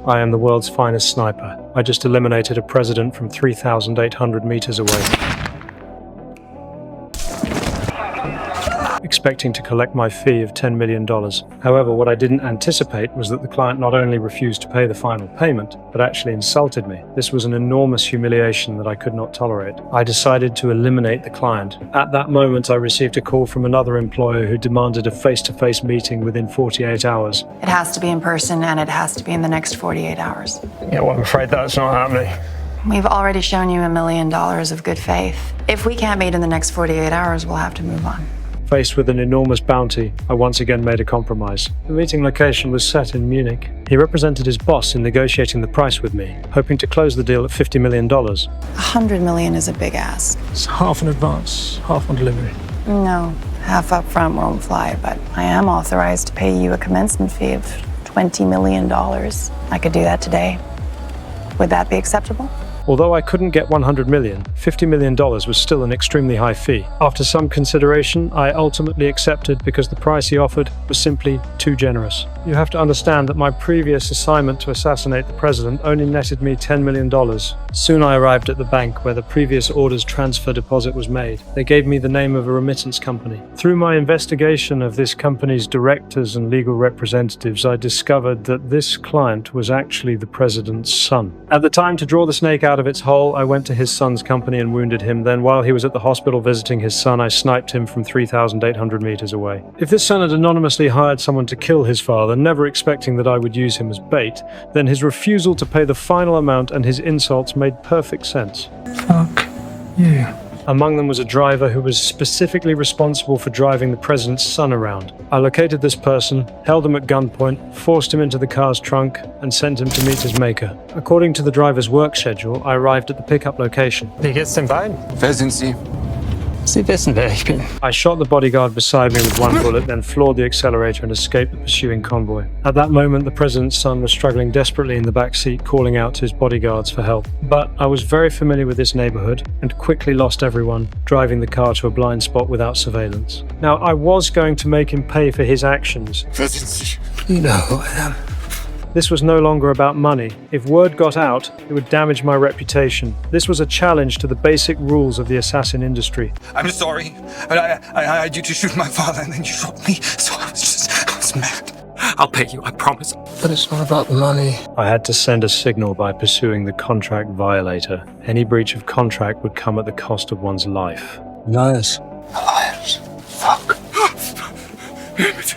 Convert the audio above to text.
I am the world's finest sniper. I just eliminated a president from 3,800 meters away, expecting to collect my fee of $10 million. However, what I didn't anticipate was that the client not only refused to pay the final payment, but actually insulted me. This was an enormous humiliation that I could not tolerate. I decided to eliminate the client. At that moment, I received a call from another employer who demanded a face-to-face meeting within 48 hours. It has to be in person, and it has to be in the next 48 hours. Yeah, well, I'm afraid that's not happening. We've already shown you $1 million of good faith. If we can't meet in the next 48 hours, we'll have to move on. Faced with an enormous bounty, I once again made a compromise. The meeting location was set in Munich. He represented his boss in negotiating the price with me, hoping to close the deal at $50 million. $100 million is a big ask. It's half in advance, half on delivery. No, half up front won't fly, but I am authorized to pay you a commencement fee of $20 million. I could do that today. Would that be acceptable? Although I couldn't get $100 million, $50 million was still an extremely high fee. After some consideration, I ultimately accepted because the price he offered was simply too generous. You have to understand that my previous assignment to assassinate the president only netted me $10 million. Soon I arrived at the bank where the previous order's transfer deposit was made. They gave me the name of a remittance company. Through my investigation of this company's directors and legal representatives, I discovered that this client was actually the president's son. At the time to draw the snake out of its hole, I went to his son's company and wounded him. Then, while he was at the hospital visiting his son, I sniped him from 3,800 meters away. If this son had anonymously hired someone to kill his father, never expecting that I would use him as bait, then his refusal to pay the final amount and his insults made perfect sense. Fuck you. Among them was a driver who was specifically responsible for driving the president's son around. I located this person, held him at gunpoint, forced him into the car's trunk, and sent him to meet his maker. According to the driver's work schedule, I arrived at the pickup location. Wie geht's den beiden? Wer sind Sie? Sie wissen, wer ich bin. I shot the bodyguard beside me with one bullet, then floored the accelerator and escaped the pursuing convoy. At that moment, the president's son was struggling desperately in the back seat, calling out to his bodyguards for help. But I was very familiar with this neighborhood and quickly lost everyone, driving the car to a blind spot without surveillance. Now, I was going to make him pay for his actions. Wer sind Sie? You know who I am. This was no longer about money. If word got out, it would damage my reputation. This was a challenge to the basic rules of the assassin industry. I'm sorry. I had you to shoot my father and then you shot me. So I was mad. I'll pay you, I promise. But it's not about the money. I had to send a signal by pursuing the contract violator. Any breach of contract would come at the cost of one's life. Liars. Liars. Fuck. Bitte.